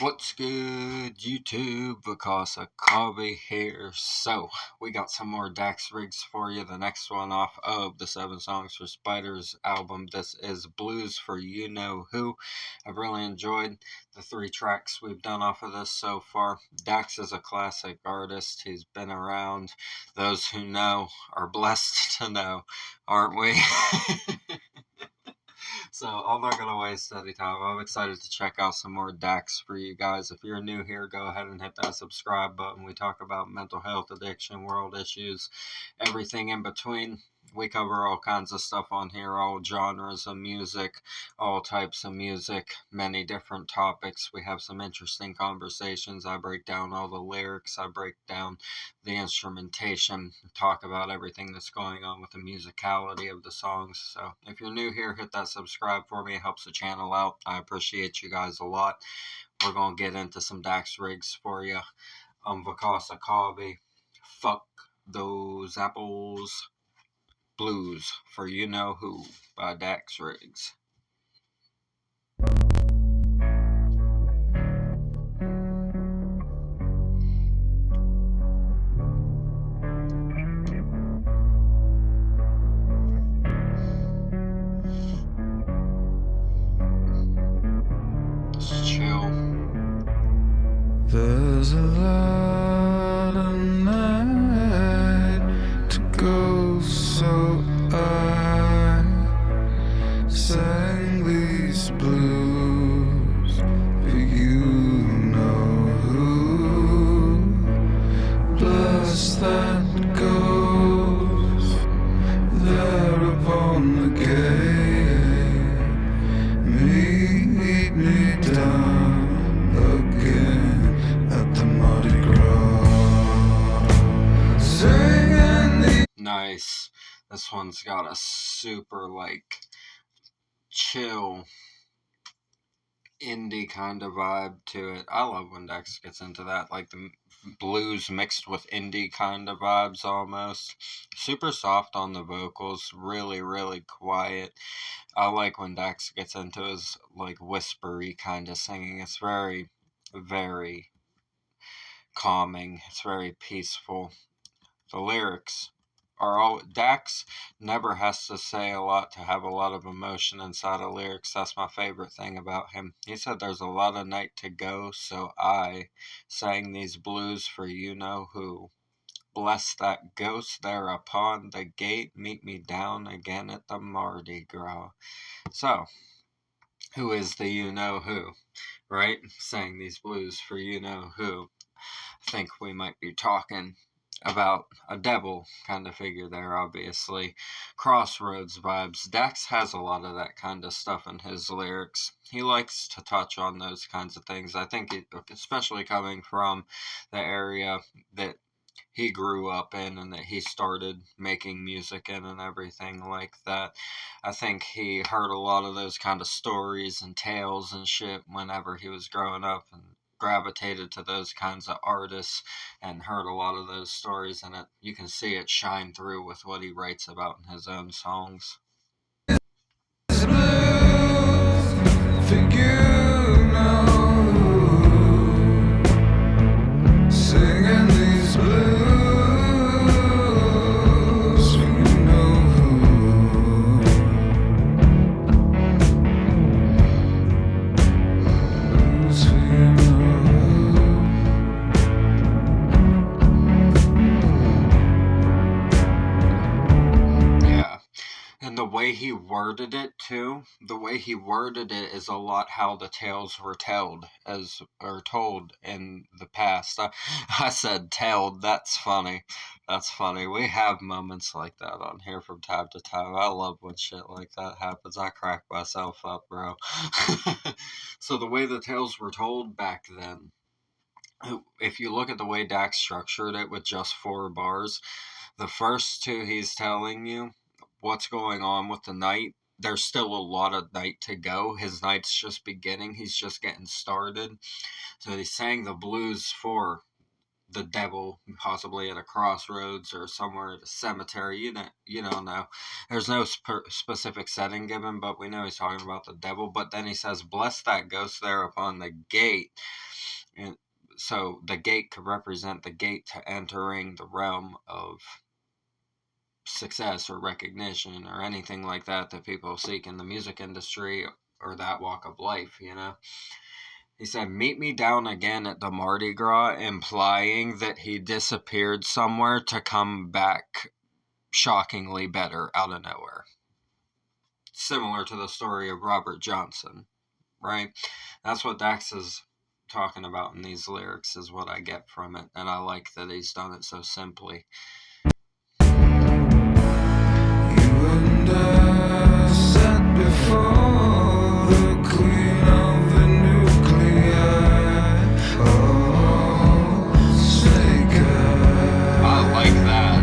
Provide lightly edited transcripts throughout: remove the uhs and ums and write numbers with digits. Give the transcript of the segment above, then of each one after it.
What's good, YouTube? Vakasa Kabi here. So, we got some more Dax Riggs for you. The next one off of the 7 Songs for Spiders album. This is Blues for You Know Who. I've really enjoyed the 3 tracks we've done off of this so far. Dax is a classic artist. He's been around. Those who know are blessed to know, aren't we? So I'm not going to waste any time. I'm excited to check out some more Dax for you guys. If you're new here, go ahead and hit that subscribe button. We talk about mental health, addiction, world issues, everything in between. We cover all kinds of stuff on here, all genres of music, all types of music, many different topics. We have some interesting conversations. I break down all the lyrics. I break down the instrumentation, talk about everything that's going on with the musicality of the songs. So if you're new here, hit that subscribe for me. It helps the channel out. I appreciate you guys a lot. We're going to get into some Dax Riggs for you. Vakasa Kabi. Fuck those apples. Blues for You Know Who by Dax Riggs. Just chill. There's a lot of night to go, so I sang these blues for you know who. Bless that goes there upon the gate. Meet me down again at the Mardi Gras, singing the Nice. This one's got a super, chill, indie kind of vibe to it. I love when Dax gets into that, like the blues mixed with indie kind of vibes almost. Super soft on the vocals, really, really quiet. I like when Dax gets into his, whispery kind of singing. It's very, very calming. It's very peaceful. The lyrics are all... Dax never has to say a lot to have a lot of emotion inside of lyrics. That's my favorite thing about him. He said there's a lot of night to go, so I sang these blues for you know who. Bless that ghost there upon the gate. Meet me down again at the Mardi Gras. So, who is the you know who, right? Sang these blues for you know who. I think we might be talking about a devil kind of figure there, obviously. Crossroads vibes. Dax has a lot of that kind of stuff in his lyrics. He likes to touch on those kinds of things. I think, especially coming from the area that he grew up in and that he started making music in and everything like that. I think he heard a lot of those kind of stories and tales and shit whenever he was growing up and gravitated to those kinds of artists and heard a lot of those stories, and you can see it shine through with what he writes about in his own songs. blues for you know who. Singing these blues for you know who. Blues for you know who. Yeah. And the way he worded it too, the way he worded it is a lot how the tales were told in the past. I said told, that's funny. That's funny. We have moments like that on here from time to time. I love when shit like that happens. I crack myself up, bro. So the way the tales were told back then, if you look at the way Dax structured it with just 4 bars, the first 2 he's telling you what's going on with the night. There's still a lot of night to go. His night's just beginning. He's just getting started. So he sang the blues for the devil, possibly at a crossroads or somewhere at a cemetery. You don't know. There's no specific setting given, but we know he's talking about the devil. But then he says, bless that ghost there upon the gate. And so the gate could represent the gate to entering the realm of success or recognition or anything like that that people seek in the music industry or that walk of life, you know? He said, "Meet me down again at the Mardi Gras," implying that he disappeared somewhere to come back shockingly better out of nowhere. Similar to the story of Robert Johnson, right? That's what Dax is talking about in these lyrics, is what I get from it, and I like that he's done it so simply. You and I sat before the queen of the nuclei. Oh, snake eye. I like that.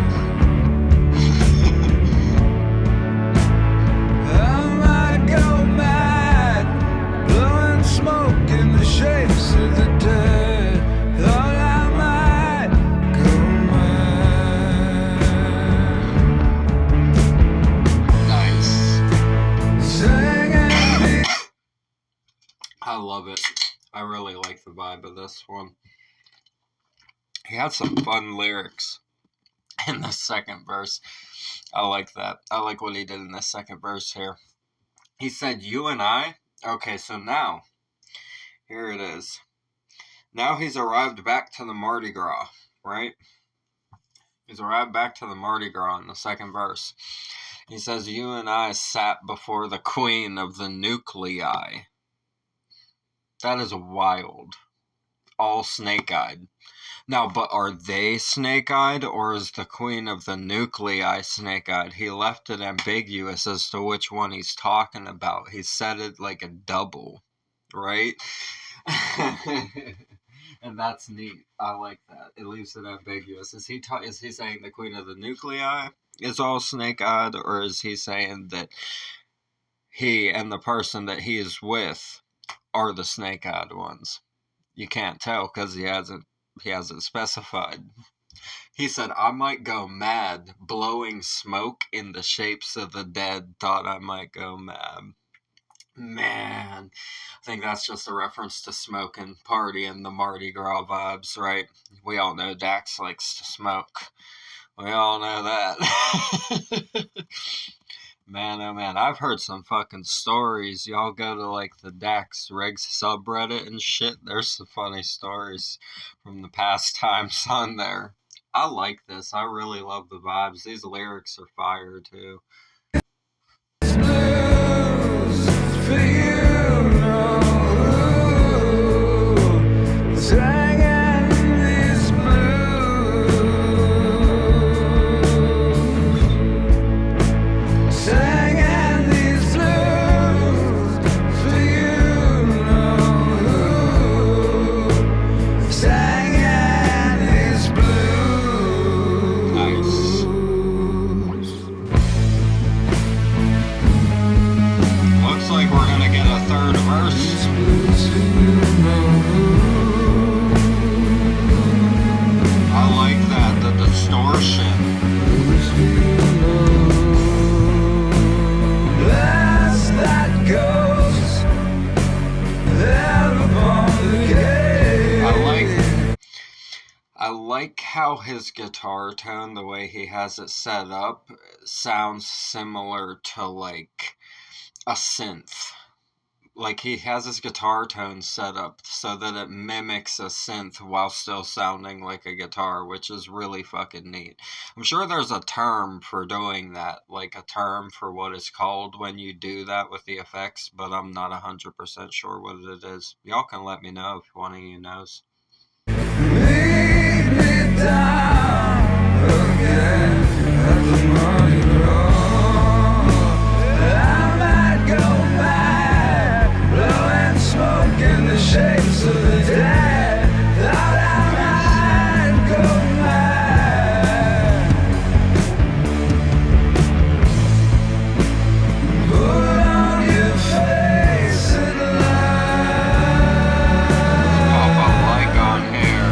I might go mad, blowing smoke in the shapes of the dead. Thought I might go mad. Nice. Singing. I love it. I really like the vibe of this one. He had some fun lyrics in the second verse. I like that. I like what he did in the second verse here. He said, "You and I." Okay, so now, here it is. Now he's arrived back to the Mardi Gras, right? He's arrived back to the Mardi Gras in the second verse. He says, "You and I sat before the queen of the nuclei." That is wild. All snake-eyed. Now, but are they snake-eyed, or is the queen of the nuclei snake-eyed? He left it ambiguous as to which one he's talking about. He said it like a double, right? And that's neat. I like that. It leaves it ambiguous. Is he saying the queen of the nuclei is all snake-eyed, or is he saying that he and the person that he is with are the snake-eyed ones? You can't tell because he hasn't specified. He said, "I might go mad, blowing smoke in the shapes of the dead. Thought I might go mad." Man, I think that's just a reference to smoking, partying, the Mardi Gras vibes, right? We all know Dax likes to smoke. We all know that. Man, oh man, I've heard some fucking stories. Y'all go to like the Dax Riggs subreddit and shit. There's some funny stories from the past times on there. I like this. I really love the vibes. These lyrics are fire too. Blues for you know. Singing these blues. Singing these blues for you know. Singing these blues. Nice. Looks like we're gonna get a third verse. I like that, the distortion. Blast that goes there upon the gate. I like how his guitar tone, the way he has it set up, sounds similar to like a synth. Like he has his guitar tone set up so that it mimics a synth while still sounding like a guitar, which is really fucking neat. I'm sure there's a term for doing that, like a term for what it's called when you do that with the effects, but I'm not 100% sure what it is. Y'all can let me know if one of you knows. Lead me down again at the Mardi Gras. I might go mad, blowing smoke in the shapes of the dead. Thought I might go mad. Put on your face and Pop a like on here.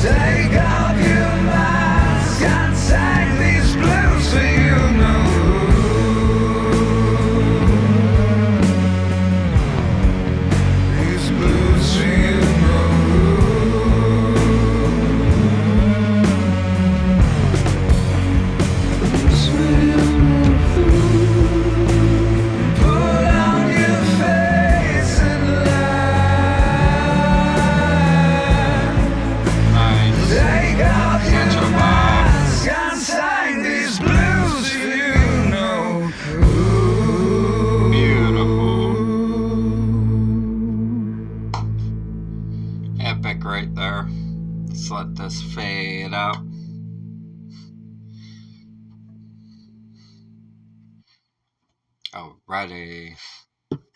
take off your mask and sing these blues for you know. These blues for you know. epic right there. Let's let this fade out. Alrighty.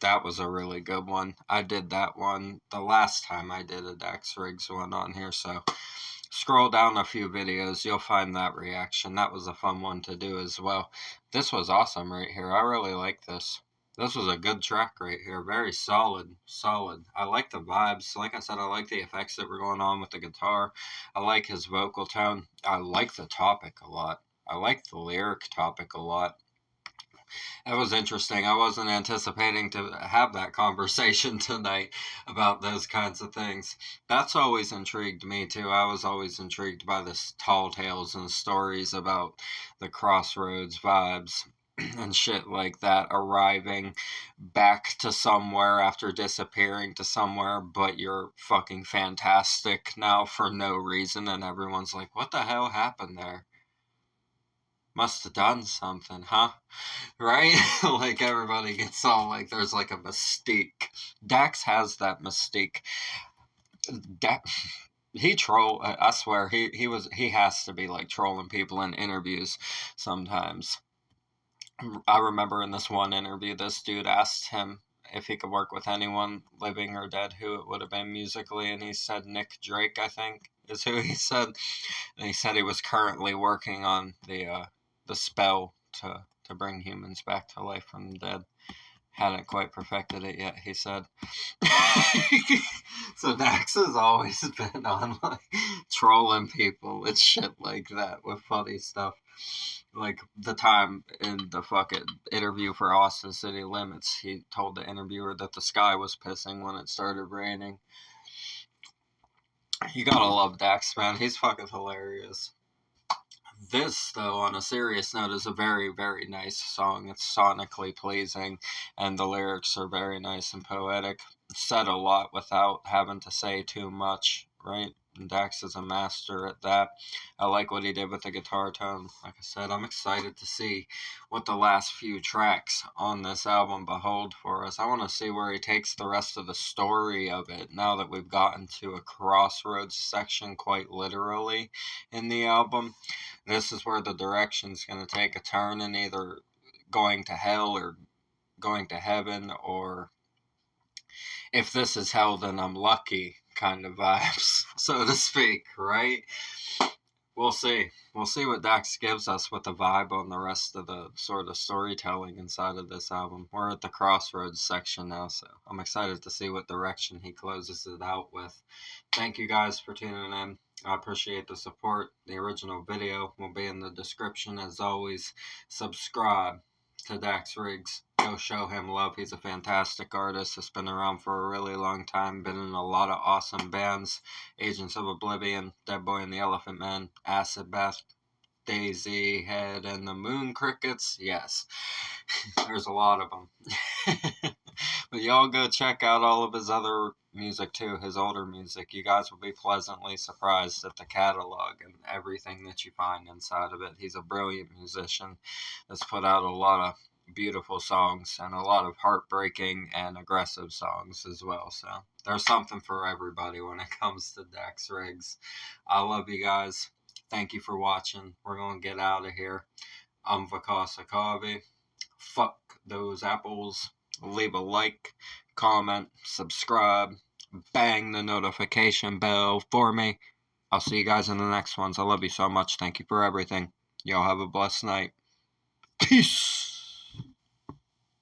That was a really good one. I did that one the last time I did a Dax Riggs one on here, so scroll down a few videos, you'll find that reaction. That was a fun one to do as well. This was awesome right here. I really like this. This was a good track right here. Very solid. I like the vibes. Like I said, I like the effects that were going on with the guitar. I like his vocal tone. I like the topic a lot. I like the lyric topic a lot. It was interesting. I wasn't anticipating to have that conversation tonight about those kinds of things. That's always intrigued me too. I was always intrigued by the tall tales and stories about the crossroads vibes and shit like that, arriving back to somewhere after disappearing to somewhere, but you're fucking fantastic now for no reason, and everyone's like, what the hell happened there? Must have done something, huh? Right? Like everybody gets all like there's like a mystique. Dax has that mystique. He troll. I swear he has to be like trolling people in interviews sometimes. I remember in this one interview, this dude asked him if he could work with anyone, living or dead, who it would have been musically, and he said Nick Drake, I think, is who he said. And he said he was currently working on the spell to bring humans back to life from the dead. Hadn't quite perfected it yet, he said. So Dax has always been on like trolling people and shit like that with funny stuff. Like the time in the fucking interview for Austin City Limits, he told the interviewer that the sky was pissing when it started raining. You gotta love Dax, man. He's fucking hilarious. This, though, on a serious note, is a very, very nice song. It's sonically pleasing, and the lyrics are very nice and poetic. Said a lot without having to say too much, right? And Dax is a master at that. I like what he did with the guitar tone. Like I said, I'm excited to see what the last few tracks on this album behold for us. I want to see where he takes the rest of the story of it now that we've gotten to a crossroads section quite literally in the album. This is where the direction's going to take a turn in either going to hell or going to heaven, or if this is hell, then I'm lucky kind of vibes, so to speak, right? We'll see. We'll see what Dax gives us with the vibe on the rest of the sort of storytelling inside of this album. We're at the crossroads section now, so I'm excited to see what direction he closes it out with. Thank you guys for tuning in. I appreciate the support. The original video will be in the description as always. Subscribe to Dax Riggs. Go show him love. He's a fantastic artist. Has been around for a really long time. Been in a lot of awesome bands. Agents of Oblivion, Dead Boy and the Elephant Man, Acid Bath, Daisy Head, and the Moon Crickets. Yes, there's a lot of them. But y'all go check out all of his other music too, his older music. You guys will be pleasantly surprised at the catalog and everything that you find inside of it. He's a brilliant musician that's put out a lot of beautiful songs and a lot of heartbreaking and aggressive songs as well. So there's something for everybody when it comes to Dax Riggs. I love you guys. Thank you for watching. We're going to get out of here. I'm Vakasa Kavi. Fuck those apples. Leave a like, comment, subscribe, bang the notification bell for me. I'll see you guys in the next ones. I love you so much. Thank you for everything. Y'all have a blessed night. Peace.